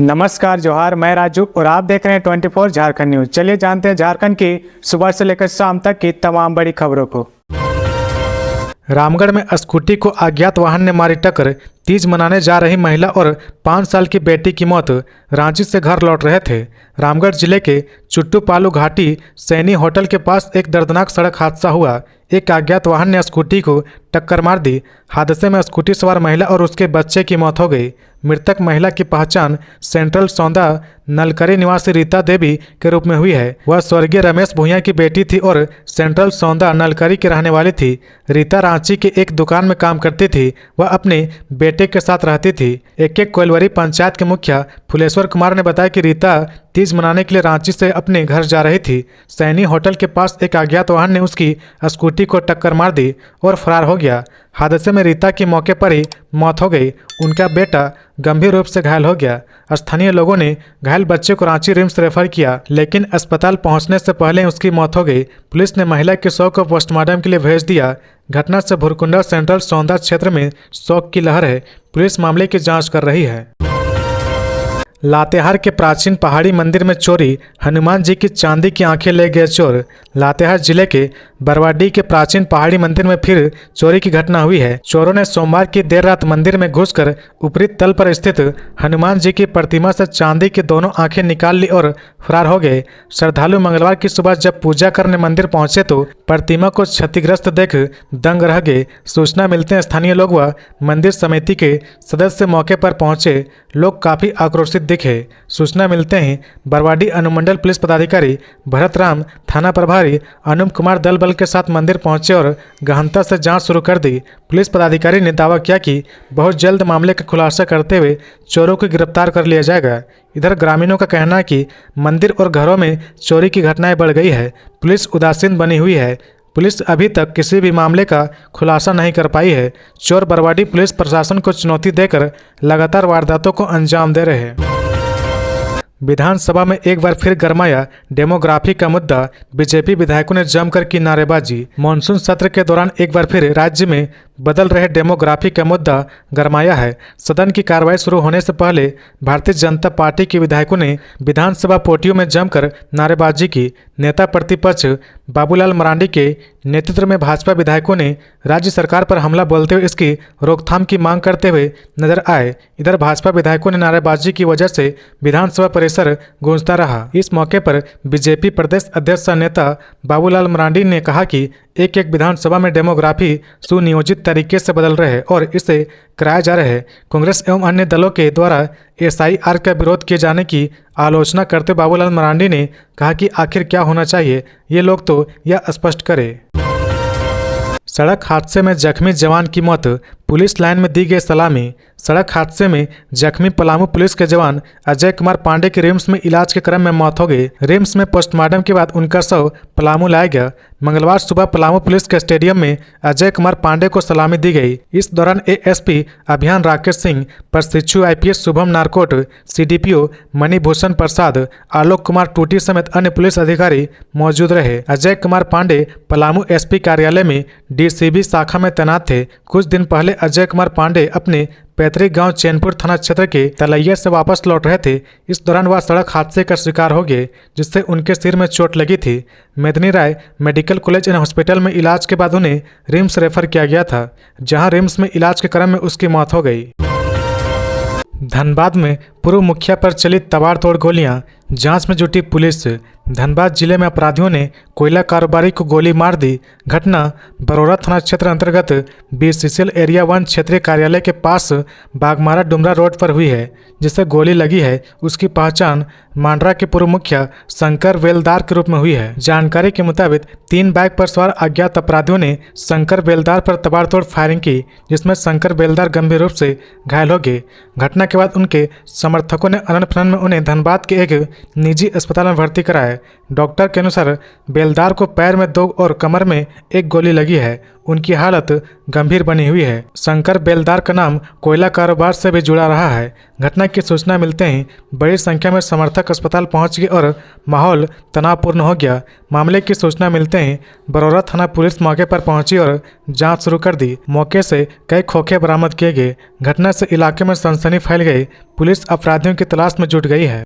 नमस्कार जोहार, मैं राजू और आप देख रहे हैं 24 झारखंड न्यूज। चलिए जानते हैं झारखंड की सुबह से लेकर शाम तक की तमाम बड़ी खबरों को। रामगढ़ में स्कूटी को अज्ञात वाहन ने मारी टक्कर। तीज मनाने जा रही महिला और 5 साल की बेटी की मौत। रांची से घर लौट रहे थे। रामगढ़ जिले के चुट्टू पालू घाटी सैनी होटल के पास एक दर्दनाक सड़क हादसा हुआ। एक अज्ञात वाहन ने स्कूटी को टक्कर मार दी। हादसे में स्कूटी सवार महिला और उसके बच्चे की मौत हो गई। मृतक महिला की पहचान सेंट्रल सौंदा नलकरी निवासी रीता देवी के रूप में हुई है। वह स्वर्गीय रमेश भूंया की बेटी थी और सेंट्रल सौंदा नलकरी की रहने वाली थी। रीता रांची के एक दुकान में काम करती थी। वह अपने बेटे के साथ रहती थी। एक कोयलवरी पंचायत के मुखिया फुलेश्वर कुमार ने बताया कि रीता तीज मनाने के लिए रांची से अपने घर जा रही थी। सैनी होटल के पास एक अज्ञात वाहन ने उसकी स्कूटी को टक्कर मार दी और फरार हो गया। हादसे में रीता की मौके पर ही मौत हो गई। उनका बेटा गंभीर रूप से घायल हो गया। स्थानीय लोगों ने घायल बच्चे को रांची रिम्स रेफर किया, लेकिन अस्पताल पहुंचने से पहले उसकी मौत हो गई। पुलिस ने महिला के शव को पोस्टमार्टम के लिए भेज दिया। घटना से भुरकुंडा सेंट्रल सौंदा क्षेत्र में शोक की लहर है। पुलिस मामले की जांच कर रही है। लातेहार के प्राचीन पहाड़ी मंदिर में चोरी। हनुमान जी की चांदी की आंखें ले गए चोर। लातेहार जिले के बरवाडी के प्राचीन पहाड़ी मंदिर में फिर चोरी की घटना हुई है। चोरों ने सोमवार की देर रात मंदिर में घुसकर ऊपरी तल पर स्थित हनुमान जी की प्रतिमा से चांदी की दोनों आंखें निकाल ली और फरार हो गए। श्रद्धालु मंगलवार की सुबह जब पूजा करने मंदिर पहुंचे तो प्रतिमा को क्षतिग्रस्त देख दंग रह गए। सूचना मिलते हैं स्थानीय लोग व मंदिर समिति के सदस्य मौके पर पहुंचे। लोग काफी आक्रोशित दिखे। सूचना मिलते ही बरवाडी अनुमंडल पुलिस पदाधिकारी भरत राम, थाना प्रभारी अनुप कुमार दल बल के साथ मंदिर पहुंचे और गहनता से जांच शुरू कर दी। पुलिस पदाधिकारी ने दावा किया कि बहुत जल्द मामले का खुलासा करते हुए चोरों को गिरफ्तार कर लिया जाएगा। इधर ग्रामीणों का कहना है कि मंदिर और घरों में चोरी की घटनाएं बढ़ गई है। पुलिस उदासीन बनी हुई है। पुलिस अभी तक किसी भी मामले का खुलासा नहीं कर पाई है। चोर बरवाडी पुलिस प्रशासन को चुनौती देकर लगातार वारदातों को अंजाम दे रहे हैं। विधानसभा में एक बार फिर गरमाया डेमोग्राफी का मुद्दा। बीजेपी विधायकों ने जमकर की नारेबाजी। मानसून सत्र के दौरान एक बार फिर राज्य में बदल रहे डेमोग्राफी का मुद्दा गरमाया है। सदन की कार्रवाई शुरू होने से पहले भारतीय जनता पार्टी के विधायकों ने विधानसभा पोटियों में जमकर नारेबाजी की। नेता प्रतिपक्ष बाबूलाल मरांडी के नेतृत्व में भाजपा विधायकों ने राज्य सरकार पर हमला बोलते हुए इसकी रोकथाम की मांग करते हुए नजर आए। इधर भाजपा विधायकों ने नारेबाजी की वजह से विधानसभा परिसर गूंजता रहा। इस मौके पर बीजेपी प्रदेश अध्यक्ष नेता बाबूलाल मरांडी ने कहा कि एक विधानसभा में डेमोग्राफी सुनियोजित तरीके से बदल रहे हैं और इसे कराया जा रहा है। कांग्रेस एवं अन्य दलों के द्वारा SIR का विरोध किए जाने की आलोचना करते बाबूलाल मरांडी ने कहा कि आखिर क्या होना चाहिए, ये लोग तो यह स्पष्ट करें। सड़क हादसे में जख्मी जवान की मौत। पुलिस लाइन में दी गई सलामी। सड़क हादसे में जख्मी पलामू पुलिस के जवान अजय कुमार पांडे की रिम्स में इलाज के क्रम में मौत हो गई। रिम्स में पोस्टमार्टम के बाद उनका शव पलामू लाया गया। मंगलवार सुबह पलामू पुलिस के स्टेडियम में अजय कुमार पांडे को सलामी दी गई। इस दौरान ASP अभियान राकेश सिंह, प्रशिक्षु IPS शुभम नारकोट, CDPO मणिभूषण प्रसाद, आलोक कुमार टूटी समेत अन्य पुलिस अधिकारी मौजूद रहे। अजय कुमार पांडे पलामू SP कार्यालय में DCB शाखा में तैनात थे। कुछ दिन पहले अजय कुमार पांडे अपने पैतृक गांव चैनपुर थाना क्षेत्र के तलैया से वापस लौट रहे थे। इस दौरान वह सड़क हादसे का शिकार हो गए, जिससे उनके सिर में चोट लगी थी। मेदिनी राय मेडिकल कॉलेज एंड हॉस्पिटल में इलाज के बाद उन्हें रिम्स रेफर किया गया था, जहां रिम्स में इलाज के क्रम में उसकी मौत हो गई। धनबाद में पूर्व मुखिया पर चली तबाड़तोड़ गोलियां। जांच में जुटी पुलिस। धनबाद जिले में अपराधियों ने कोयला कारोबारी को गोली मार दी। घटना बरोरा थाना क्षेत्र अंतर्गत BCCL एरिया 1 क्षेत्रीय कार्यालय के पास बागमारा डुमरा रोड पर हुई है। जिसे गोली लगी है उसकी पहचान मांडरा के पूर्व मुखिया शंकर बेलदार के रूप में हुई है। जानकारी के मुताबिक 3 बाइक पर सवार अज्ञात अपराधियों ने शंकर बेलदार पर तबाड़तोड़ फायरिंग की, जिसमें शंकर बेलदार गंभीर रूप से घायल हो गए। घटना के बाद उनके समर्थकों ने अनन फनन में उन्हें धनबाद के एक निजी अस्पताल में भर्ती कराया। डॉक्टर के अनुसार बेलदार को पैर में 2 और कमर में 1 गोली लगी है। उनकी हालत गंभीर बनी हुई है। शंकर बेलदार का नाम कोयला कारोबार से भी जुड़ा रहा है। घटना की सूचना मिलते ही बड़ी संख्या में समर्थक अस्पताल पहुंच गए और माहौल तनावपूर्ण हो गया। मामले की सूचना मिलते ही बरौरा थाना पुलिस मौके पर पहुंची और जांच शुरू कर दी। मौके से कई खोखे बरामद किए गए। घटना से इलाके में सनसनी फैल गई। पुलिस अपराधियों की तलाश में जुट गई है।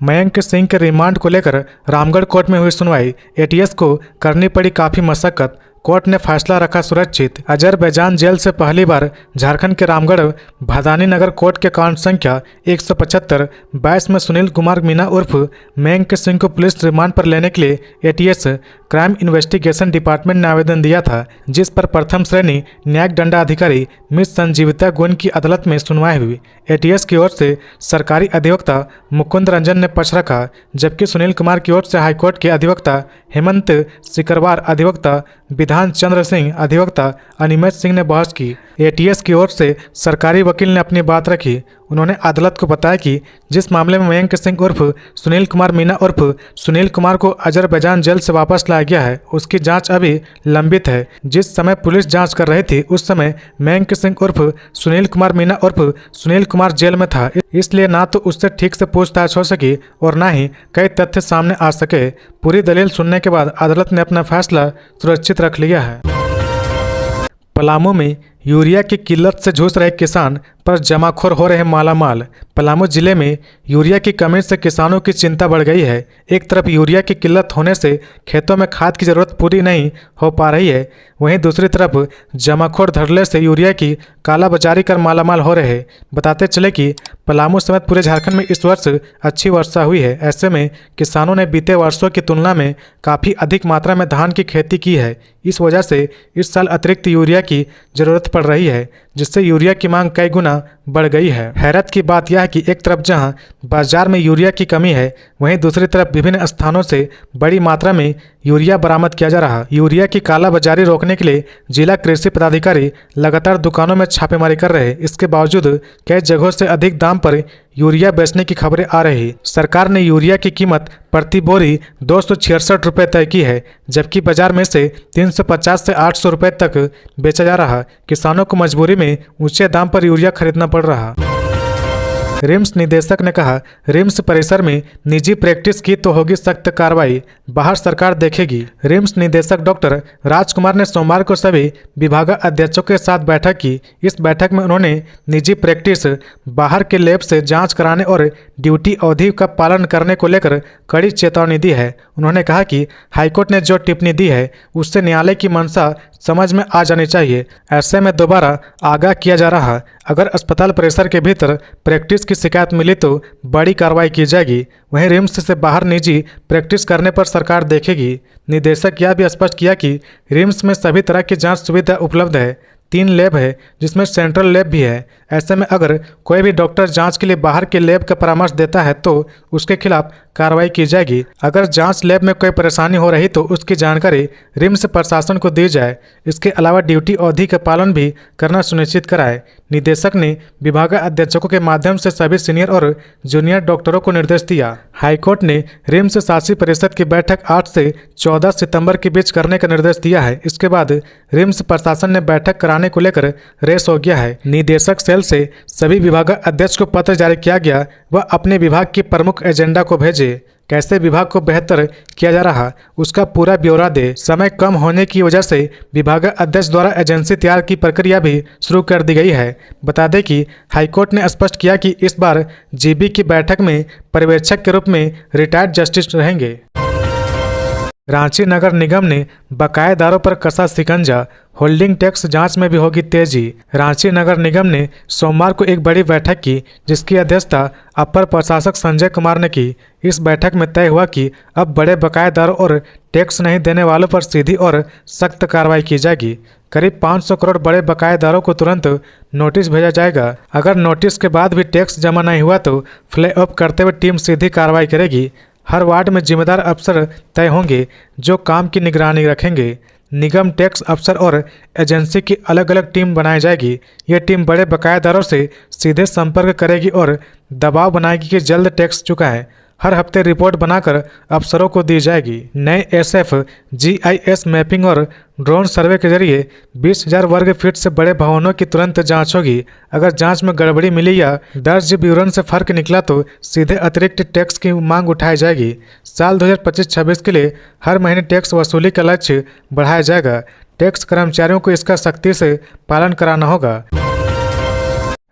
मयंक सिंह के रिमांड को लेकर रामगढ़ कोर्ट में हुई सुनवाई। एटीएस को करनी पड़ी काफ़ी मशक्कत। कोर्ट ने फैसला रखा सुरक्षित। अजरबैजान जेल से पहली बार झारखंड के रामगढ़ भादानी नगर कोर्ट के कांड संख्या 175/22 में सुनील कुमार मीना उर्फ मयंक सिंह को पुलिस रिमांड पर लेने के लिए एटीएस क्राइम इन्वेस्टिगेशन डिपार्टमेंट ने आवेदन दिया था, जिस पर प्रथम श्रेणी न्यायिक दंडाधिकारी मिस संजीविता गोइन की अदालत में सुनवाई हुई। एटीएस की ओर से सरकारी अधिवक्ता मुकुंद रंजन ने पक्ष रखा, जबकि सुनील कुमार की ओर से हाईकोर्ट के अधिवक्ता हेमंत सिकरवार, अधिवक्ता विधान चंद्र सिंह, अधिवक्ता अनिमेश सिंह ने बहस की। एटीएस की ओर से सरकारी वकील ने अपनी बात रखी। उन्होंने अदालत को बताया कि जिस मामले में मयंक सिंह उर्फ सुनील कुमार मीना उर्फ सुनील कुमार को अजरबैजान जेल से वापस लाया गया है, उसकी जांच अभी लंबित है। जिस समय पुलिस जांच कर रही थी उस समय मयंक सिंह उर्फ सुनील कुमार मीना उर्फ सुनील कुमार जेल में था, इसलिए ना तो उससे ठीक से पूछताछ हो सकी और ना ही कई तथ्य सामने आ सके। पूरी दलील सुनने के बाद अदालत ने अपना फैसला सुरक्षित रख लिया है। पलामू में यूरिया की किल्लत से जूझ रहे किसान पर जमाखोर हो रहे मालामाल। पलामू जिले में यूरिया की कमी से किसानों की चिंता बढ़ गई है। एक तरफ यूरिया की किल्लत होने से खेतों में खाद की जरूरत पूरी नहीं हो पा रही है, वहीं दूसरी तरफ जमाखोर धड़ल्ले से यूरिया की कालाबाजारी कर मालामाल हो रहे हैं। बताते चले कि पलामू समेत पूरे झारखंड में इस वर्ष अच्छी वर्षा हुई है। ऐसे में किसानों ने बीते वर्षों की तुलना में काफ़ी अधिक मात्रा में धान की खेती की है। इस वजह से इस साल अतिरिक्त यूरिया की जरूरत पड़ रही है, जिससे यूरिया की मांग कई गुना बढ़ गई है। हैरत की बात यह है कि एक तरफ जहां बाजार में यूरिया की कमी है, वहीं दूसरी तरफ विभिन्न स्थानों से बड़ी मात्रा में यूरिया बरामद किया जा रहा। यूरिया की कालाबाजारी रोकने के लिए जिला कृषि पदाधिकारी लगातार दुकानों में छापेमारी कर रहे हैं। इसके बावजूद कई जगहों से अधिक दाम पर यूरिया बेचने की खबरें आ रही। सरकार ने यूरिया की कीमत प्रति बोरी 266 रुपये तय की है, जबकि बाजार में से 350 से 800 रुपये तक बेचा जा रहा। किसानों को मजबूरी में ऊंचे दाम पर यूरिया खरीदना पड़ रहा। रिम्स निदेशक ने कहा, रिम्स परिसर में निजी प्रैक्टिस की तो होगी सख्त कार्रवाई, बाहर सरकार देखेगी। रिम्स निदेशक डॉक्टर राजकुमार ने सोमवार को सभी विभागाध्यक्षों के साथ बैठक की। इस बैठक में उन्होंने निजी प्रैक्टिस बाहर के लैब से जांच कराने और ड्यूटी अवधि का पालन करने को लेकर कड़ी चेतावनी दी है। उन्होंने कहा कि हाईकोर्ट ने जो टिप्पणी दी है उससे न्यायालय की मंशा समझ में आ जानी चाहिए। ऐसे में दोबारा आगाह किया जा रहा, अगर अस्पताल परिसर के भीतर प्रैक्टिस की शिकायत मिली तो बड़ी कार्रवाई की जाएगी। वहीं रिम्स से बाहर निजी प्रैक्टिस करने पर सरकार देखेगी। निदेशक यह भी स्पष्ट किया कि रिम्स में सभी तरह की जांच सुविधा उपलब्ध है। 3 लैब है, जिसमें सेंट्रल लैब भी है। ऐसे में अगर कोई भी डॉक्टर जांच के लिए बाहर के लैब का परामर्श देता है तो उसके खिलाफ कार्रवाई की जाएगी। अगर जांच लैब में कोई परेशानी हो रही तो उसकी जानकारी रिम्स प्रशासन को दी जाए। इसके अलावा ड्यूटी अवधि का पालन भी करना सुनिश्चित कराए। निदेशक ने विभागाध्यक्षों के माध्यम से सभी सीनियर और जूनियर डॉक्टरों को निर्देश दिया। हाईकोर्ट ने रिम्स शासी परिषद की बैठक 8 से 14 सितंबर के बीच करने का निर्देश दिया है। इसके बाद रिम्स प्रशासन ने बैठक कराने को लेकर रेस हो गया है। निदेशक सेल से सभी विभागाध्यक्ष को पत्र जारी किया गया, वह अपने विभाग की प्रमुख एजेंडा को भेजे। कैसे विभाग को बेहतर किया जा रहा उसका पूरा ब्यौरा दे। समय कम होने की वजह से विभागाध्यक्ष द्वारा एजेंसी तैयार की प्रक्रिया भी शुरू कर दी गई है। बता दें कि हाईकोर्ट ने स्पष्ट किया कि इस बार जीबी की बैठक में पर्यवेक्षक के रूप में रिटायर्ड जस्टिस रहेंगे। रांची नगर निगम ने बकायेदारों पर कसा शिकंजा, होल्डिंग टैक्स जांच में भी होगी तेजी। रांची नगर निगम ने सोमवार को एक बड़ी बैठक की, जिसकी अध्यक्षता अपर प्रशासक संजय कुमार ने की। इस बैठक में तय हुआ कि अब बड़े बकायेदारों और टैक्स नहीं देने वालों पर सीधी और सख्त कार्रवाई की जाएगी। करीब 500 करोड़ बड़े बकायेदारों को तुरंत नोटिस भेजा जाएगा। अगर नोटिस के बाद भी टैक्स जमा नहीं हुआ तो फ्लैग ऑफ करते हुए टीम सीधी कार्रवाई करेगी। हर वार्ड में जिम्मेदार अफसर तय होंगे जो काम की निगरानी रखेंगे। निगम टैक्स अफसर और एजेंसी की अलग अलग टीम बनाई जाएगी। ये टीम बड़े बकायादारों से सीधे संपर्क करेगी और दबाव बनाएगी कि जल्द टैक्स चुकाएं। हर हफ्ते रिपोर्ट बनाकर अफसरों को दी जाएगी। नए SF GIS मैपिंग और ड्रोन सर्वे के जरिए 20,000 वर्ग फीट से बड़े भवनों की तुरंत जांच होगी। अगर जांच में गड़बड़ी मिली या दर्ज विवरण से फर्क निकला तो सीधे अतिरिक्त टैक्स की मांग उठाई जाएगी। साल 2025-26 के लिए हर महीने टैक्स वसूली का लक्ष्य बढ़ाया जाएगा। टैक्स कर्मचारियों को इसका सख्ती से पालन कराना होगा।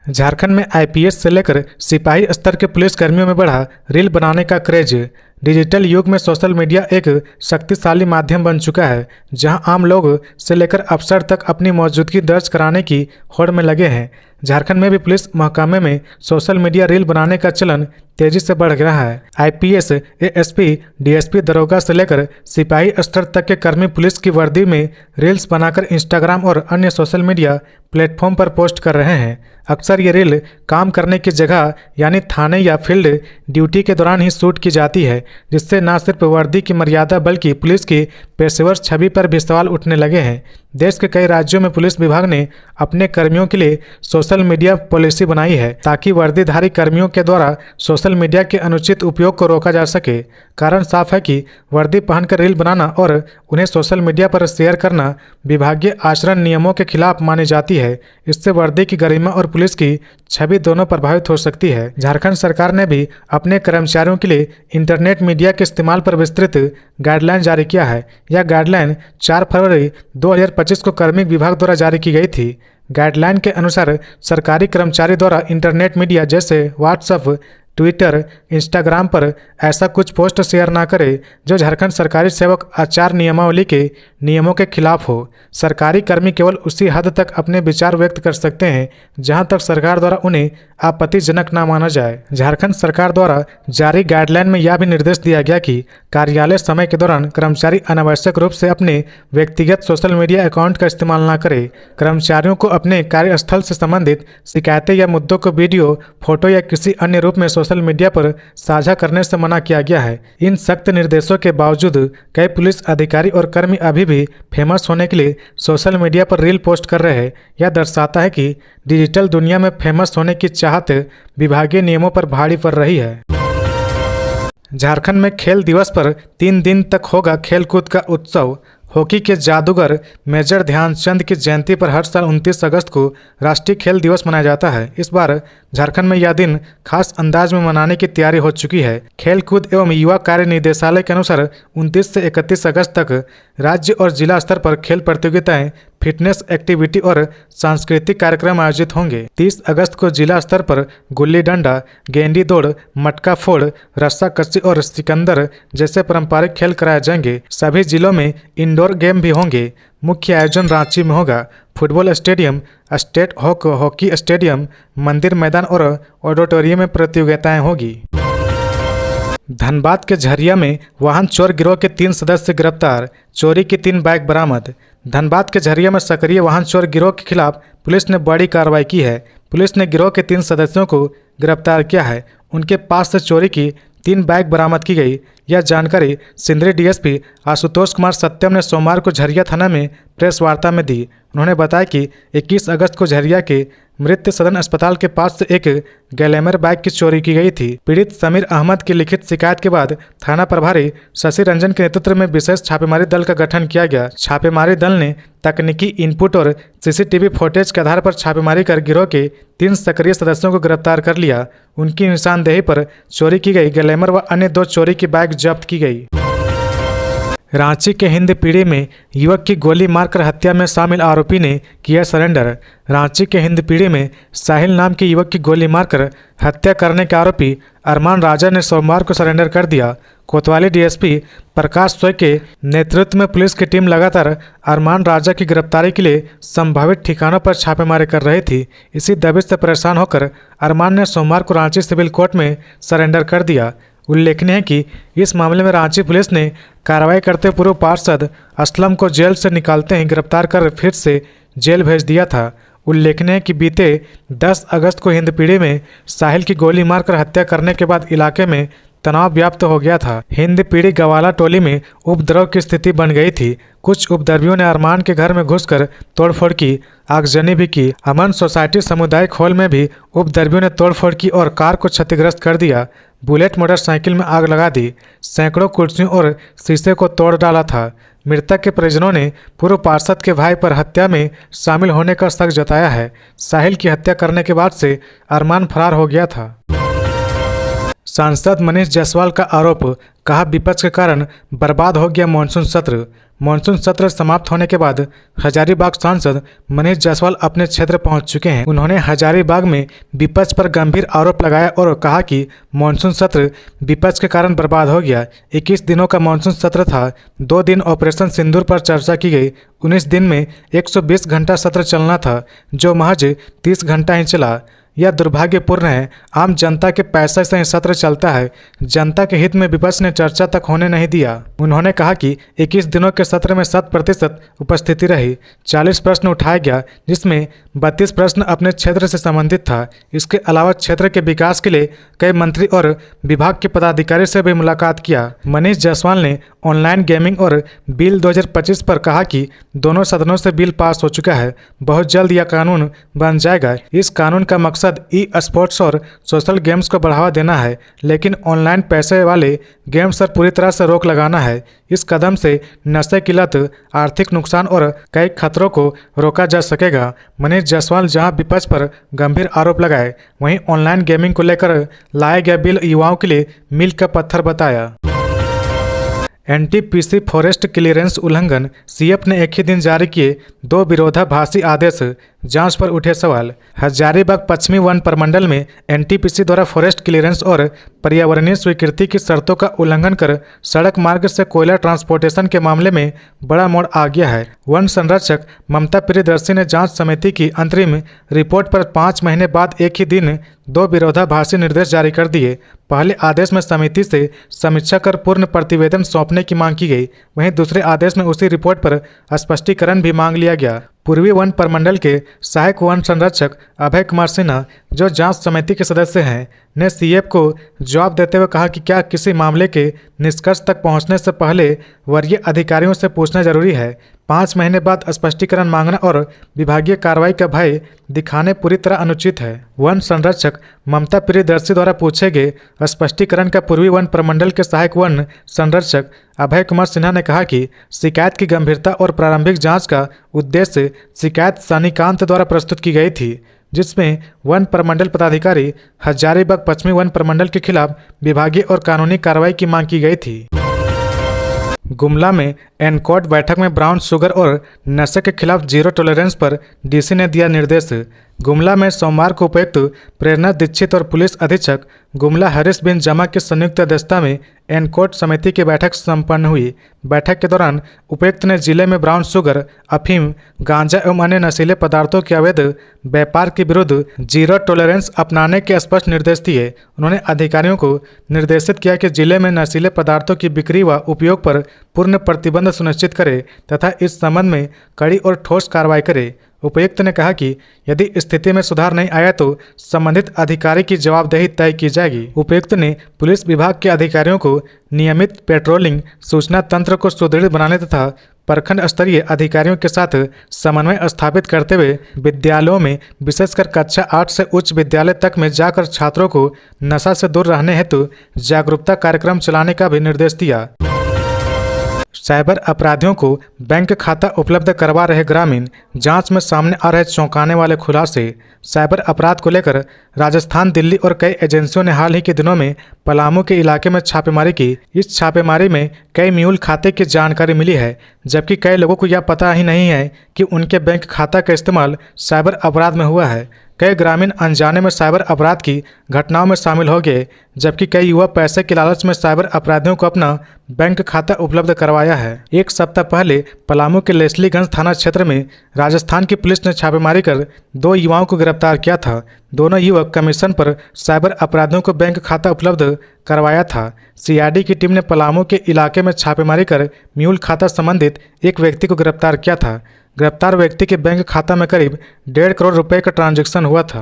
झारखंड में IPS से लेकर सिपाही स्तर के पुलिस कर्मियों में बढ़ा रील बनाने का क्रेज। डिजिटल युग में सोशल मीडिया एक शक्तिशाली माध्यम बन चुका है, जहां आम लोग से लेकर अफसर तक अपनी मौजूदगी दर्ज कराने की होड़ में लगे हैं। झारखंड में भी पुलिस महकमे में सोशल मीडिया रील बनाने का चलन तेजी से बढ़ रहा है। IPS, ASP, DSP, दरोगा से लेकर सिपाही स्तर तक के कर्मी पुलिस की वर्दी में रील्स बनाकर इंस्टाग्राम और अन्य सोशल मीडिया प्लेटफॉर्म पर पोस्ट कर रहे हैं। अक्सर ये रील काम करने की जगह यानी थाने या फील्ड ड्यूटी के दौरान ही शूट की जाती है, जिससे न सिर्फ वर्दी की मर्यादा बल्कि पुलिस की पेशेवर छवि पर भी सवाल उठने लगे हैं। देश के कई राज्यों में पुलिस विभाग ने अपने कर्मियों के लिए सोशल मीडिया पॉलिसी बनाई है, ताकि वर्दीधारी कर्मियों के द्वारा सोशल मीडिया के अनुचित उपयोग को रोका जा सके। कारण साफ है कि वर्दी पहनकर रील बनाना और उन्हें सोशल मीडिया पर शेयर करना विभागीय आचरण नियमों के खिलाफ मानी जाती है। इससे वर्दी की गरिमा और पुलिस की छवि दोनों प्रभावित हो सकती है। झारखंड सरकार ने भी अपने कर्मचारियों के लिए इंटरनेट मीडिया के इस्तेमाल पर विस्तृत गाइडलाइन जारी किया है। यह गाइडलाइन 4 फरवरी 2025 को कार्मिक विभाग द्वारा जारी की गई थी। गाइडलाइन के अनुसार सरकारी कर्मचारी द्वारा इंटरनेट मीडिया जैसे व्हाट्सएप, ट्विटर, इंस्टाग्राम पर ऐसा कुछ पोस्ट शेयर ना करे जो झारखंड सरकारी सेवक आचार नियमावली के नियमों के खिलाफ हो। सरकारी कर्मी केवल उसी हद तक अपने विचार व्यक्त कर सकते हैं जहां तक सरकार द्वारा उन्हें आपत्तिजनक ना माना जाए। झारखंड सरकार द्वारा जारी गाइडलाइन में यह भी निर्देश दिया गया कि कार्यालय समय के दौरान कर्मचारी अनावश्यक रूप से अपने व्यक्तिगत सोशल मीडिया अकाउंट का इस्तेमाल ना करें। कर्मचारियों को अपने कार्यस्थल से संबंधित शिकायतें या मुद्दों को वीडियो, फोटो या किसी अन्य रूप में सोशल मीडिया पर साझा करने से मना किया गया है। इन सख्त निर्देशों के बावजूद कई पुलिस अधिकारी और कर्मी अभी भी फेमस होने के लिए सोशल मीडिया पर रील पोस्ट कर रहे हैं। यह दर्शाता है कि डिजिटल दुनिया में फेमस होने की चाहत विभागीय नियमों पर भारी पड़ रही है। झारखंड में खेल दिवस पर 3 दिन तक होगा खेलकूद का उत्सव। हॉकी के जादूगर मेजर ध्यानचंद की जयंती पर हर साल 29 अगस्त को राष्ट्रीय खेल दिवस मनाया जाता है। इस बार झारखंड में यह दिन खास अंदाज में मनाने की तैयारी हो चुकी है। खेल कूद एवं युवा कार्य निदेशालय के अनुसार 29 से 31 अगस्त तक राज्य और जिला स्तर पर खेल प्रतियोगिताएं, फिटनेस एक्टिविटी और सांस्कृतिक कार्यक्रम आयोजित होंगे। 30 अगस्त को जिला स्तर पर गुल्ली डंडा, गेंडी दौड़, मटका फोड़, रस्सा कस्सी और सिकंदर जैसे पारंपरिक खेल कराए जाएंगे। सभी जिलों में इंडोर गेम भी होंगे। मुख्य आयोजन रांची में होगा। Football stadium, state hockey stadium, मंदिर मैदान और ऑडिटोरियम में प्रतियोगिताएं होगी। धनबाद के झरिया में वाहन चोर गिरोह के 3 सदस्य गिरफ्तार, चोरी की 3 बाइक बरामद। धनबाद के झरिया में सक्रिय वाहन चोर गिरोह के खिलाफ पुलिस ने बड़ी कार्रवाई की है। पुलिस ने गिरोह के 3 सदस्यों को गिरफ्तार किया है। उनके पास से चोरी की 3 बाइक बरामद की गई। यह जानकारी सिंदरी DSP आशुतोष कुमार सत्यम ने सोमवार को झरिया थाना में प्रेस वार्ता में दी। उन्होंने बताया कि 21 अगस्त को झरिया के मृत सदन अस्पताल के पास से एक ग्लैमर बाइक की चोरी की गई थी। पीड़ित समीर अहमद की लिखित शिकायत के बाद थाना प्रभारी शशि रंजन के नेतृत्व में विशेष छापेमारी दल का गठन किया गया। छापेमारी दल ने तकनीकी इनपुट और CCTV फुटेज के आधार पर छापेमारी कर गिरोह के 3 सक्रिय सदस्यों को गिरफ्तार कर लिया। उनकी निशानदेही पर चोरी की गई ग्लैमर व अन्य 2 चोरी की बाइक जब्त की गई। रांची के हिंदपीढ़ी में युवक की गोली मारकर हत्या में शामिल आरोपी ने किया सरेंडर। रांची के हिंदपीढ़ी में साहिल नाम के युवक की गोली मारकर हत्या करने के आरोपी अरमान राजा ने सोमवार को सरेंडर कर दिया। कोतवाली DSP प्रकाश सोय के नेतृत्व में पुलिस की टीम लगातार अरमान राजा की गिरफ्तारी के लिए संभावित ठिकानों पर छापेमारी कर रही थी। इसी दबिश से परेशान होकर अरमान ने सोमवार को रांची सिविल कोर्ट में सरेंडर कर दिया। उल्लेखनीय है कि इस मामले में रांची पुलिस ने कार्रवाई करते पूर्व पार्षद असलम को जेल से निकालते ही गिरफ्तार कर फिर से जेल भेज दिया था। उल्लेखनीय है कि बीते 10 अगस्त को हिंदपीढ़ी में साहिल की गोली मारकर हत्या करने के बाद इलाके में तनाव व्याप्त हो गया था। हिंद पीढ़ी गवाला टोली में उपद्रव की स्थिति बन गई थी। कुछ उपद्रवियों ने अरमान के घर में घुसकर तोड़फोड़ की, आगजनी भी की। अमन सोसाइटी सामुदायिक हॉल में भी उपद्रवियों ने तोड़फोड़ की और कार को क्षतिग्रस्त कर दिया। बुलेट मोटरसाइकिल में आग लगा दी। सैकड़ों कुर्सियों और शीशे को तोड़ डाला था। मृतक के परिजनों ने पूर्व पार्षद के भाई पर हत्या में शामिल होने का शक जताया है। साहिल की हत्या करने के बाद से अरमान फरार हो गया था। सांसद मनीष जायसवाल का आरोप, कहा विपक्ष के कारण बर्बाद हो गया मानसून सत्र। मानसून सत्र समाप्त होने के बाद हजारीबाग सांसद मनीष जायसवाल अपने क्षेत्र पहुंच चुके हैं। उन्होंने हजारीबाग में विपक्ष पर गंभीर आरोप लगाया और कहा कि मानसून सत्र विपक्ष के कारण बर्बाद हो गया। 21 दिनों का मानसून सत्र था। 2 दिन ऑपरेशन सिंदूर पर चर्चा की गई। 19 दिन में 120 घंटा सत्र चलना था, जो महज 30 घंटा ही चला। यह दुर्भाग्यपूर्ण है। आम जनता के पैसे से सत्र चलता है। जनता के हित में विपक्ष ने चर्चा तक होने नहीं दिया। उन्होंने कहा कि 21 दिनों के सत्र में 100% उपस्थिति रही। 40 प्रश्न उठाया गया, जिसमें 32 प्रश्न अपने क्षेत्र से संबंधित था। इसके अलावा क्षेत्र के विकास के लिए कई मंत्री और विभाग के पदाधिकारी से भी मुलाकात किया। मनीष जायसवाल ने ऑनलाइन गेमिंग और बिल 2025 पर कहा कि दोनों सदनों से बिल पास हो चुका है। बहुत जल्द यह कानून बन जाएगा। इस कानून का मकसद ई स्पोर्ट्स और सोशल गेम्स को बढ़ावा देना है, लेकिन ऑनलाइन पैसे वाले गेम्स पर पूरी तरह से रोक लगाना है। इस कदम से नशे की लत, आर्थिक नुकसान और कई खतरों को रोका जा सकेगा। मनीष जायसवाल जहां विपक्ष पर गंभीर आरोप लगाए, वहीं ऑनलाइन गेमिंग को लेकर लाया गया बिल युवाओं के लिए मील का पत्थर बताया। एनटीपीसी फॉरेस्ट क्लीयरेंस उल्लंघन, सीएफ ने एक ही दिन जारी किए 2 विरोधाभासी आदेश। जांच पर उठे सवाल। हजारीबाग पश्चिमी वन प्रमंडल में एनटीपीसी द्वारा फॉरेस्ट क्लीयरेंस और पर्यावरणीय स्वीकृति की शर्तों का उल्लंघन कर सड़क मार्ग से कोयला ट्रांसपोर्टेशन के मामले में बड़ा मोड़ आ गया है। वन संरक्षक ममता प्रियदर्शी ने जांच समिति की अंतरिम रिपोर्ट पर 5 महीने बाद एक ही दिन 2 विरोधाभासी निर्देश जारी कर दिए। पहले आदेश में समिति से समीक्षा कर पूर्ण प्रतिवेदन सौंपने की मांग की गई। वहीं दूसरे आदेश में उसी रिपोर्ट पर स्पष्टीकरण भी मांग लिया गया। पूर्वी वन प्रमंडल के सहायक वन संरक्षक अभय कुमार सिन्हा, जो जांच समिति के सदस्य हैं, ने सीएफ को जवाब देते हुए कहा कि क्या किसी मामले के निष्कर्ष तक पहुंचने से पहले वरीय अधिकारियों से पूछना जरूरी है। 5 महीने बाद स्पष्टीकरण मांगना और विभागीय कार्रवाई का भय दिखाने पूरी तरह अनुचित है। वन संरक्षक ममता प्रियदर्शी द्वारा पूछे गए स्पष्टीकरण का पूर्वी वन प्रमंडल के सहायक वन संरक्षक अभय कुमार सिन्हा ने कहा कि शिकायत की गंभीरता और प्रारंभिक जांच का उद्देश्य शिकायत सनिकांत द्वारा प्रस्तुत की गई थी, जिसमें वन प्रमंडल पदाधिकारी हजारीबाग पश्चिमी वन प्रमंडल के खिलाफ विभागीय और कानूनी कार्रवाई की मांग की गई थी। गुमला में एनकोड बैठक में ब्राउन शुगर और नशे के खिलाफ जीरो टॉलरेंस पर डीसी ने दिया निर्देश। गुमला में सोमवार को उपायुक्त प्रेरणा दीक्षित और पुलिस अधीक्षक गुमला हरीश बिन जमा की संयुक्त अध्यक्षता में एनकोड समिति की बैठक संपन्न हुई। बैठक के दौरान उपायुक्त ने जिले में ब्राउन शुगर, अफीम, गांजा एवं अन्य नशीले पदार्थों के अवैध व्यापार के विरुद्ध जीरो टॉलरेंस अपनाने के स्पष्ट निर्देश दिए। उन्होंने अधिकारियों को निर्देशित किया कि जिले में नशीले पदार्थों की बिक्री व उपयोग पर पूर्ण प्रतिबंध सुनिश्चित करे तथा इस संबंध में कड़ी और ठोस कार्रवाई करे। उपायुक्त ने कहा कि यदि स्थिति में सुधार नहीं आया तो संबंधित अधिकारी की जवाबदेही तय की जाएगी। उपायुक्त ने पुलिस विभाग के अधिकारियों को नियमित पेट्रोलिंग, सूचना तंत्र को सुदृढ़ बनाने तथा प्रखंड स्तरीय अधिकारियों के साथ समन्वय स्थापित करते हुए विद्यालयों में विशेषकर कक्षा 8 से उच्च विद्यालय तक में जाकर छात्रों को नशा से दूर रहने हेतु जागरूकता कार्यक्रम चलाने का भी निर्देश दिया। साइबर अपराधियों को बैंक खाता उपलब्ध करवा रहे ग्रामीण, जांच में सामने आ रहे चौंकाने वाले खुलासे। साइबर अपराध को लेकर राजस्थान, दिल्ली और कई एजेंसियों ने हाल ही के दिनों में पलामू के इलाके में छापेमारी की। इस छापेमारी में कई म्यूल खाते की जानकारी मिली है, जबकि कई लोगों को यह पता ही नहीं है कि उनके बैंक खाता का इस्तेमाल साइबर अपराध में हुआ है। कई ग्रामीण अनजाने में साइबर अपराध की घटनाओं में शामिल हो गए, जबकि कई युवा पैसे के लालच में साइबर अपराधियों को अपना बैंक खाता उपलब्ध करवाया है। एक सप्ताह पहले पलामू के लेस्लीगंज थाना क्षेत्र में राजस्थान की पुलिस ने छापेमारी कर 2 युवाओं को गिरफ्तार किया था। दोनों युवक कमीशन पर साइबर अपराधियों को बैंक खाता उपलब्ध करवाया था। सीआईडी की टीम ने पलामू के इलाके में छापेमारी कर म्यूल खाता संबंधित एक व्यक्ति को गिरफ्तार किया था। गिरफ्तार व्यक्ति के बैंक खाता में करीब 1.5 करोड़ रुपए का ट्रांजैक्शन हुआ था।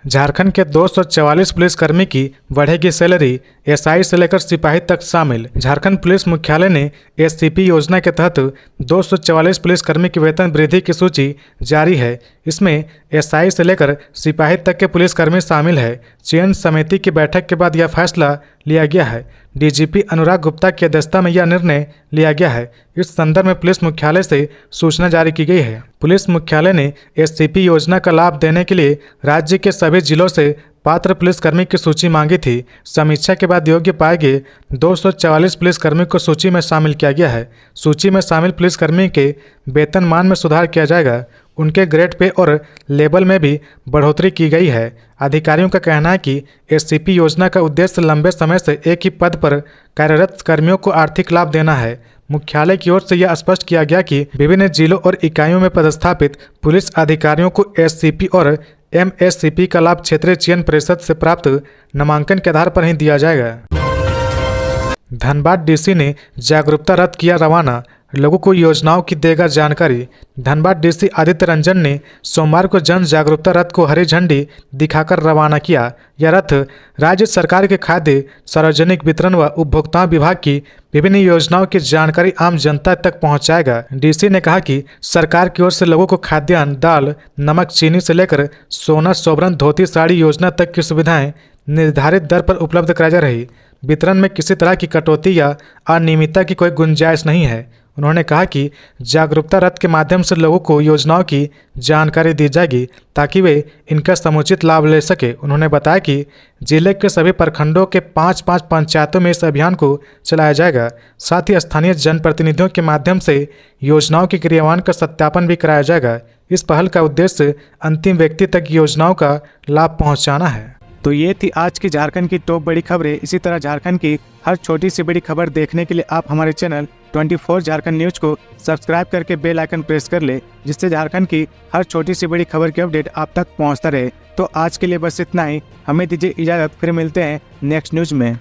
झारखंड के 244 पुलिसकर्मी की बढ़ेगी सैलरी, एसआई से लेकर सिपाही तक शामिल। झारखंड पुलिस मुख्यालय ने एससीपी योजना के तहत 244 पुलिसकर्मी की वेतन वृद्धि की सूची जारी है। इसमें एसआई से लेकर सिपाही तक के पुलिसकर्मी शामिल है। चयन समिति की बैठक के बाद यह फैसला लिया गया है। डीजीपी अनुराग गुप्ता की अध्यक्षता में यह निर्णय लिया गया है। इस संदर्भ में पुलिस मुख्यालय से सूचना जारी की गई है। पुलिस मुख्यालय ने एससीपी योजना का लाभ देने के लिए राज्य के सभी जिलों से पात्र पुलिसकर्मी की सूची मांगी थी। समीक्षा के बाद योग्य पाए गए 244 पुलिसकर्मी को सूची में शामिल किया गया है। सूची में शामिल पुलिसकर्मी के वेतनमान में सुधार किया जाएगा। उनके ग्रेड पे और लेवल में भी बढ़ोतरी की गई है। अधिकारियों का कहना है कि एससीपी योजना का उद्देश्य लंबे समय से एक ही पद पर कार्यरत कर्मियों को आर्थिक लाभ देना है। मुख्यालय की ओर से यह स्पष्ट किया गया कि विभिन्न जिलों और इकाइयों में पदस्थापित पुलिस अधिकारियों को एससीपी और एमएससीपी का लाभ क्षेत्रीय चयन परिषद से प्राप्त नामांकन के आधार पर ही दिया जाएगा। धनबाद डीसी ने जागरूकता रथ किया रवाना, लोगों को योजनाओं की देगा जानकारी। धनबाद डीसी आदित्य रंजन ने सोमवार को जन जागरूकता रथ को हरी झंडी दिखाकर रवाना किया। यह रथ राज्य सरकार के खाद्य, सार्वजनिक वितरण व उपभोक्ता विभाग की विभिन्न योजनाओं की जानकारी आम जनता तक पहुंचाएगा। डीसी ने कहा कि सरकार की ओर से लोगों को खाद्यान्न, दाल, नमक, चीनी से लेकर सोना, सोबरन, धोती, साड़ी योजना तक की सुविधाएं निर्धारित दर पर उपलब्ध कराई जा रही। वितरण में किसी तरह की कटौती या अनियमितता की कोई गुंजाइश नहीं है। उन्होंने कहा कि जागरूकता रथ के माध्यम से लोगों को योजनाओं की जानकारी दी जाएगी ताकि वे इनका समुचित लाभ ले सके। उन्होंने बताया कि जिले के सभी प्रखंडों के 5-5 पंचायतों में इस अभियान को चलाया जाएगा। साथ ही स्थानीय जनप्रतिनिधियों के माध्यम से योजनाओं के क्रियान्वयन का सत्यापन भी कराया जाएगा। इस पहल का उद्देश्य अंतिम व्यक्ति तक योजनाओं का लाभ पहुँचाना है। तो ये थी आज की झारखंड की टॉप बड़ी खबरें। इसी तरह झारखंड की हर छोटी सी बड़ी खबर देखने के लिए आप हमारे चैनल 24 झारखंड न्यूज को सब्सक्राइब करके बेल आइकन प्रेस कर ले, जिससे झारखंड की हर छोटी सी बड़ी खबर की अपडेट आप तक पहुंचता रहे। तो आज के लिए बस इतना ही। हमें दीजिए इजाजत, फिर मिलते हैं नेक्स्ट न्यूज में।